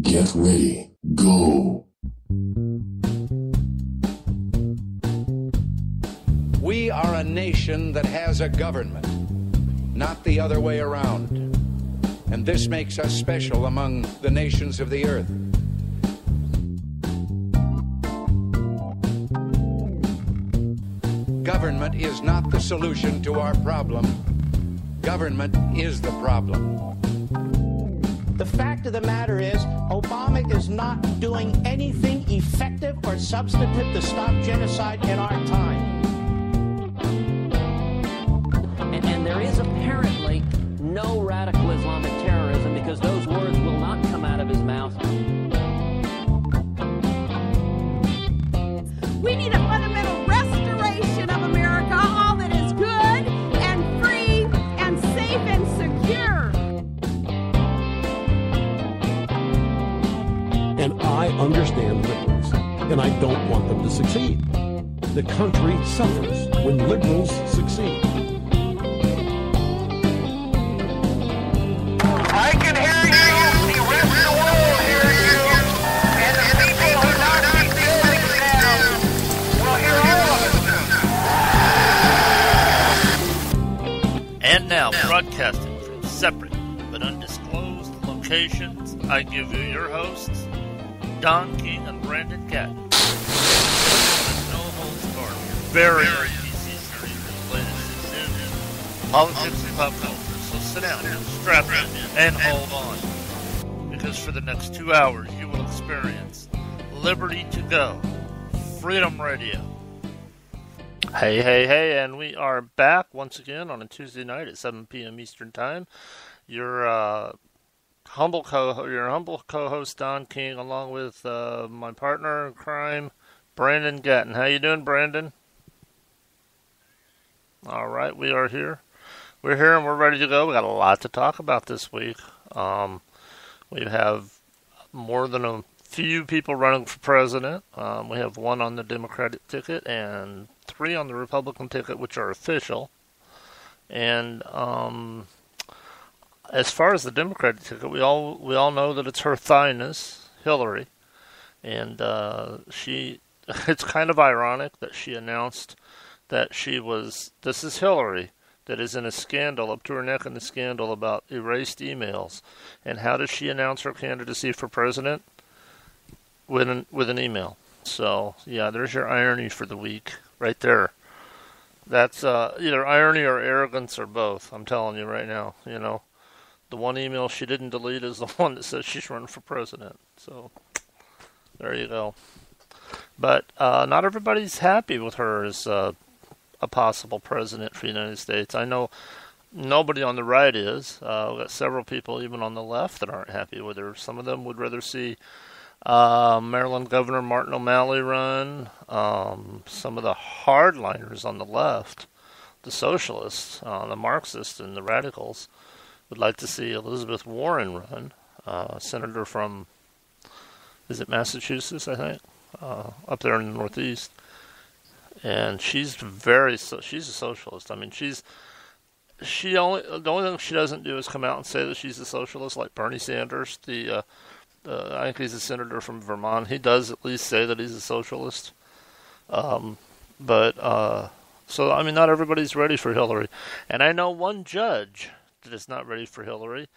Get ready. Go. We are a nation that has a government, not the other way around. And this makes us special among the nations of the earth. Government is not the solution to our problem. Government is the problem. The fact of the matter is, Obama is not doing anything effective or substantive to stop genocide in our time. And there is apparently no radical Islamic terrorism because those words will not come out of his mouth. We need a fundamental restoration of America, all that is good and free and safe and secure. And I understand liberals, and I don't want them to succeed. The country suffers when liberals succeed. I can hear you, the rest of the world hear you, and the people who not keep these things down will hear all of us soon. And now, broadcasting from separate but undisclosed locations, I give you your hosts, Don King and Brandon Gatton. No holds barred. Very easy latest news, politics, and pop culture. So sit down, strap in, and hold on. Because for the next 2 hours, you will experience Liberty2Go Freedom Radio. Hey, and we are back once again on a Tuesday night at 7 p.m. Eastern Time. Your humble co-host Don King, along with my partner in crime, Brandon Gatton. How you doing, Brandon? All right, we are here. We're here and we're ready to go. We got a lot to talk about this week. We have more than a few people running for president. We have one on the Democratic ticket and 3 on the Republican ticket, which are official. And as far as the Democratic ticket, we all know that it's Her Thighness, Hillary, and it's kind of ironic that she announced that this is Hillary, that is in a scandal, up to her neck in a scandal about erased emails. And how does she announce her candidacy for president? With an email. So, yeah, there's your irony for the week, right there. That's either irony or arrogance or both, I'm telling you right now, you know. The one email she didn't delete is the one that says she's running for president. So, there you go. But not everybody's happy with her as a possible president for the United States. I know nobody on the right is. We've got several people even on the left that aren't happy with her. Some of them would rather see Maryland Governor Martin O'Malley run. Some of the hardliners on the left, the socialists, the Marxists, and the radicals would like to see Elizabeth Warren run, senator from, is it Massachusetts, I think, up there in the Northeast. And she's she's a socialist. I mean, the only thing she doesn't do is come out and say that she's a socialist, like Bernie Sanders. I think he's a senator from Vermont. He does at least say that he's a socialist. So I mean, not everybody's ready for Hillary. And I know one judge that is not ready for Hillary.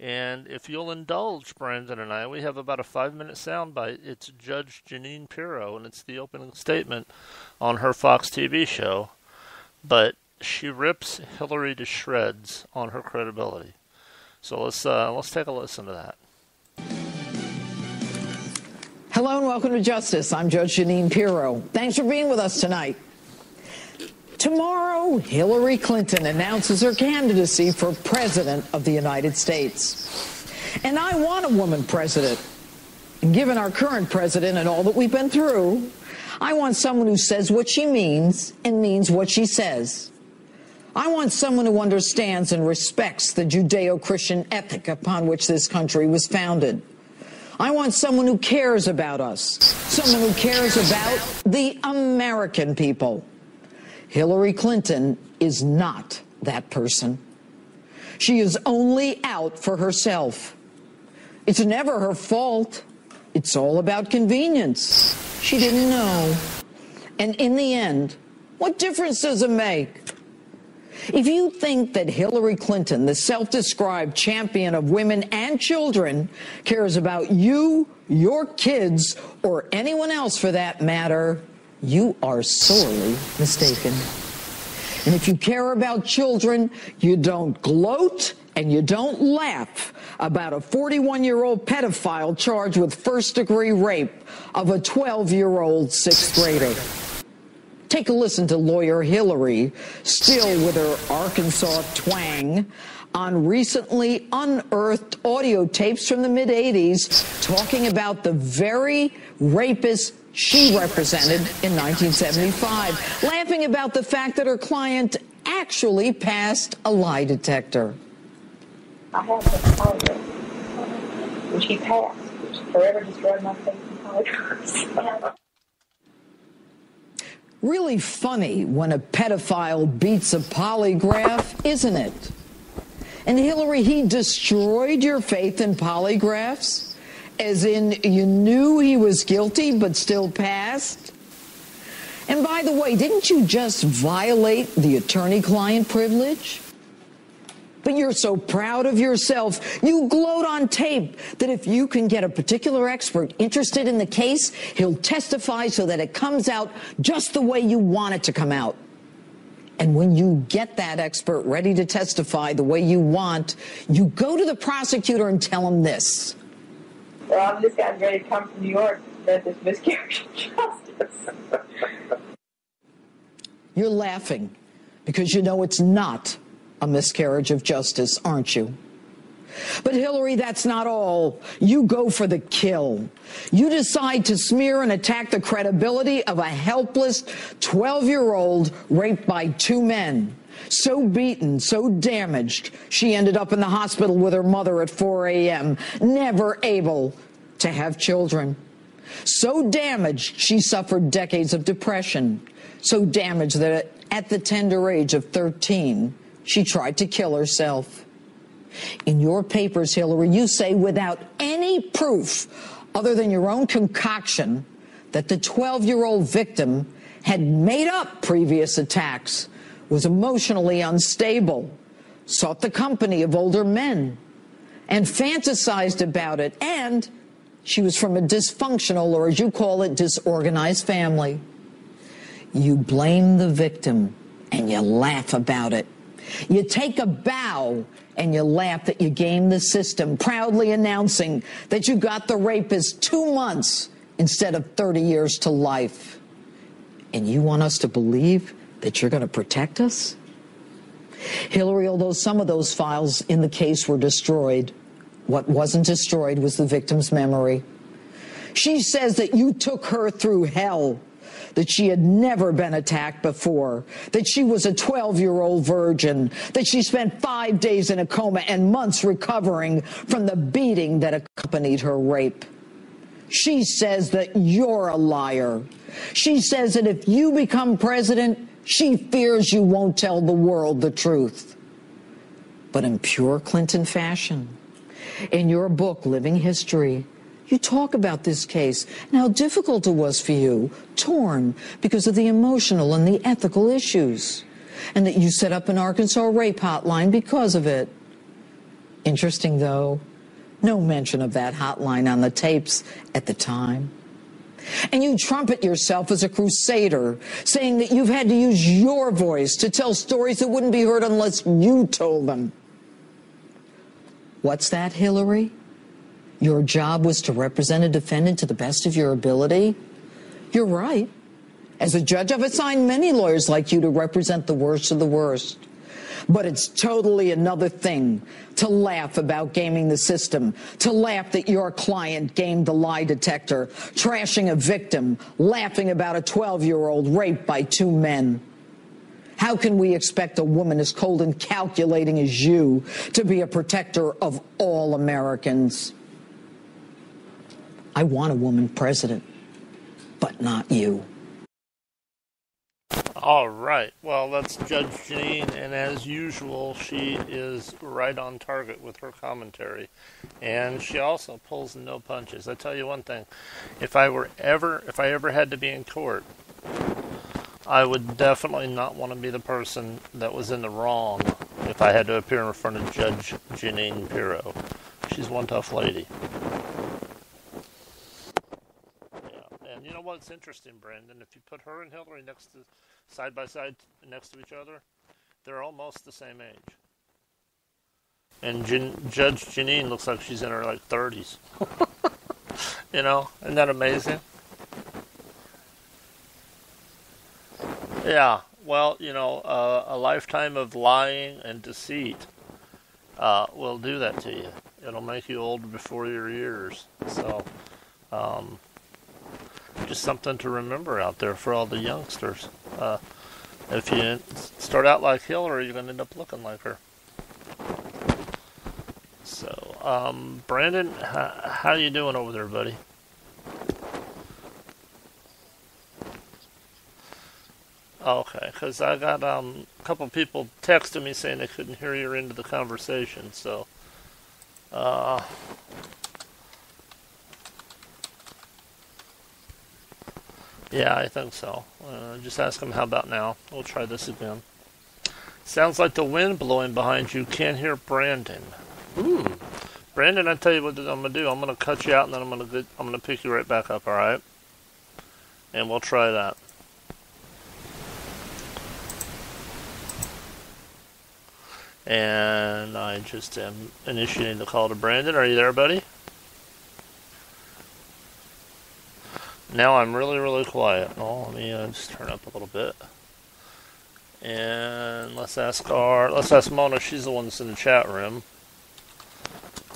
And if you'll indulge Brandon and I, we have about a 5-minute soundbite. It's Judge Jeanine Pirro, and it's the opening statement on her Fox TV show. But she rips Hillary to shreds on her credibility. So let's take a listen to that. Hello and welcome to Justice. I'm Judge Jeanine Pirro. Thanks for being with us tonight. Tomorrow, Hillary Clinton announces her candidacy for President of the United States. And I want a woman president. And given our current president and all that we've been through, I want someone who says what she means and means what she says. I want someone who understands and respects the Judeo-Christian ethic upon which this country was founded. I want someone who cares about us, someone who cares about the American people. Hillary Clinton is not that person. She is only out for herself. It's never her fault. It's all about convenience. She didn't know. And in the end, what difference does it make? If you think that Hillary Clinton, the self-described champion of women and children, cares about you, your kids, or anyone else for that matter, you are sorely mistaken. And if you care about children, you don't gloat and you don't laugh about a 41-year-old pedophile charged with first-degree rape of a 12-year-old sixth grader. Take a listen to lawyer Hillary, still with her Arkansas twang, on recently unearthed audio tapes from the mid-'80s talking about the very rapist she represented in 1975, laughing about the fact that her client actually passed a lie detector. I had the polygraph, which he passed, which forever destroyed my faith in polygraphs. Really funny when a pedophile beats a polygraph, isn't it? And Hillary, he destroyed your faith in polygraphs? As in, you knew he was guilty but still passed? And by the way, didn't you just violate the attorney-client privilege? But you're so proud of yourself, you gloat on tape that if you can get a particular expert interested in the case, he'll testify so that it comes out just the way you want it to come out. And when you get that expert ready to testify the way you want, you go to the prosecutor and tell him this. Well, this guy's ready to come from New York at this miscarriage of justice. You're laughing because you know it's not a miscarriage of justice, aren't you? But Hillary, that's not all. You go for the kill. You decide to smear and attack the credibility of a helpless 12-year-old raped by two men. So beaten, so damaged, she ended up in the hospital with her mother at 4 a.m., never able to have children. So damaged, she suffered decades of depression. So damaged that at the tender age of 13, she tried to kill herself. In your papers, Hillary, you say without any proof other than your own concoction that the 12-year-old victim had made up previous attacks, was emotionally unstable, sought the company of older men, and fantasized about it, and she was from a dysfunctional, or as you call it, disorganized family. You blame the victim and you laugh about it. You take a bow and you laugh that you gamed the system, proudly announcing that you got the rapist 2 months instead of 30 years to life. And you want us to believe that you're going to protect us? Hillary, although some of those files in the case were destroyed, what wasn't destroyed was the victim's memory. She says that you took her through hell, that she had never been attacked before, that she was a 12-year-old virgin, that she spent 5 days in a coma and months recovering from the beating that accompanied her rape. She says that you're a liar. She says that if you become president, she fears you won't tell the world the truth. But in pure Clinton fashion, in your book, Living History, you talk about this case and how difficult it was for you, torn because of the emotional and the ethical issues, and that you set up an Arkansas rape hotline because of it. Interesting, though, no mention of that hotline on the tapes at the time. And you trumpet yourself as a crusader, saying that you've had to use your voice to tell stories that wouldn't be heard unless you told them. What's that, Hillary? Your job was to represent a defendant to the best of your ability? You're right. As a judge, I've assigned many lawyers like you to represent the worst of the worst. But it's totally another thing to laugh about gaming the system, to laugh that your client gamed the lie detector, trashing a victim, laughing about a 12-year-old raped by two men. How can we expect a woman as cold and calculating as you to be a protector of all Americans? I want a woman president, but not you. All right. Well, that's Judge Janine, and as usual, she is right on target with her commentary, and she also pulls no punches. I tell you one thing: if I ever had to be in court, I would definitely not want to be the person that was in the wrong if I had to appear in front of Judge Janine Pirro. She's one tough lady. Yeah, and you know what's interesting, Brandon? If you put her and Hillary side by side next to each other, they're almost the same age. And Judge Janine looks like she's in her 30s. You know, isn't that amazing? Yeah, well, you know, a lifetime of lying and deceit will do that to you. It'll make you old before your years. So, just something to remember out there for all the youngsters. If you start out like Hillary, you're going to end up looking like her. So, Brandon, how you doing over there, buddy? Okay, because I got a couple people texting me saying they couldn't hear your end of the conversation, so yeah, I think so. Just ask them how about now. We'll try this again. Sounds like the wind blowing behind you. Can't hear Brandon. Brandon, I tell you what I'm gonna do. I'm gonna cut you out, and then I'm gonna pick you right back up. All right, and we'll try that. And I just am initiating the call to Brandon. Are you there, buddy? Now I'm really, really quiet. Oh, let me just turn up a little bit. And let's ask Mona. She's the one that's in the chat room.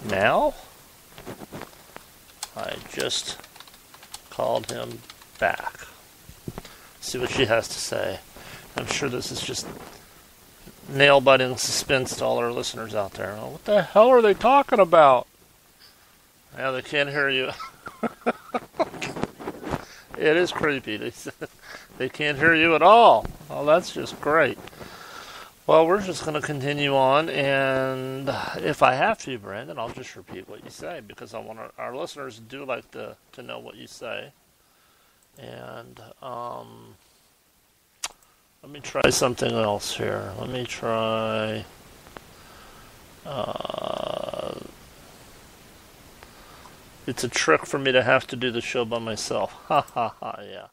Now, I just called him back. See what she has to say. I'm sure this is just nail-biting suspense to all our listeners out there. Oh, what the hell are they talking about? Yeah, they can't hear you. It is creepy. They can't hear you at all. Oh, that's just great. Well, we're just going to continue on, and if I have to, Brandon, I'll just repeat what you say, because I want our listeners do like to know what you say. And let me try something else here. Let me try it's a trick for me to have to do the show by myself. Ha ha ha, yeah.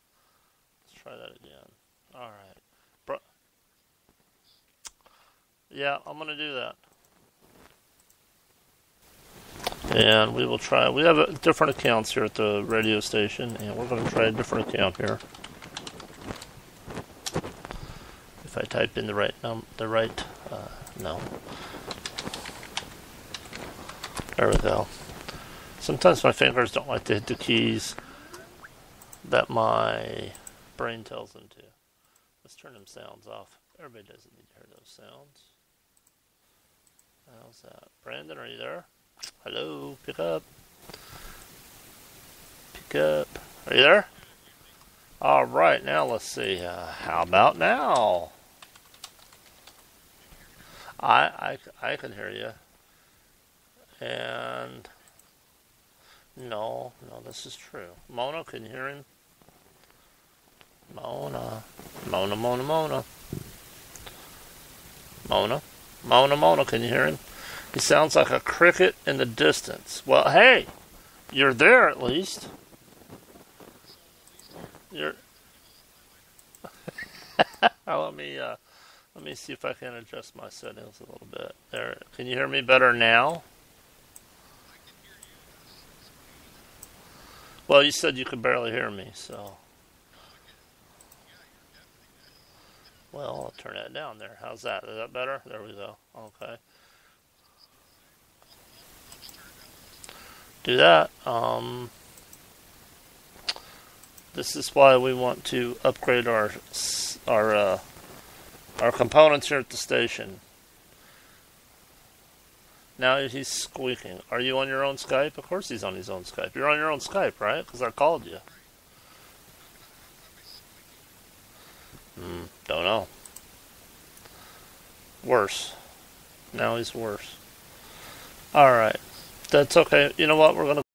Let's try that again. Alright. Yeah, I'm going to do that. And we will try. We have different accounts here at the radio station, and we're going to try a different account here. If I type in the right no. There we go. Sometimes my fingers don't like to hit the keys that my brain tells them to. Let's turn them sounds off. Everybody doesn't need to hear those sounds. How's that? Brandon, are you there? Hello, pick up. Pick up. Are you there? All right, now let's see. How about now? I can hear you. And no, this is true. Mona, can you hear him? Mona, can you hear him? He sounds like a cricket in the distance. Well, hey, you're there at least. You're. Let me see if I can adjust my settings a little bit. There, can you hear me better now? Well, you said you could barely hear me, so. Well, I'll turn that down there. How's that? Is that better? There we go. Okay. Do that. This is why we want to upgrade our components here at the station. Now he's squeaking. Are you on your own Skype? Of course he's on his own Skype. You're on your own Skype, right? Because I called you. Don't know. Worse. Now he's worse. Alright. That's okay. You know what? We're going to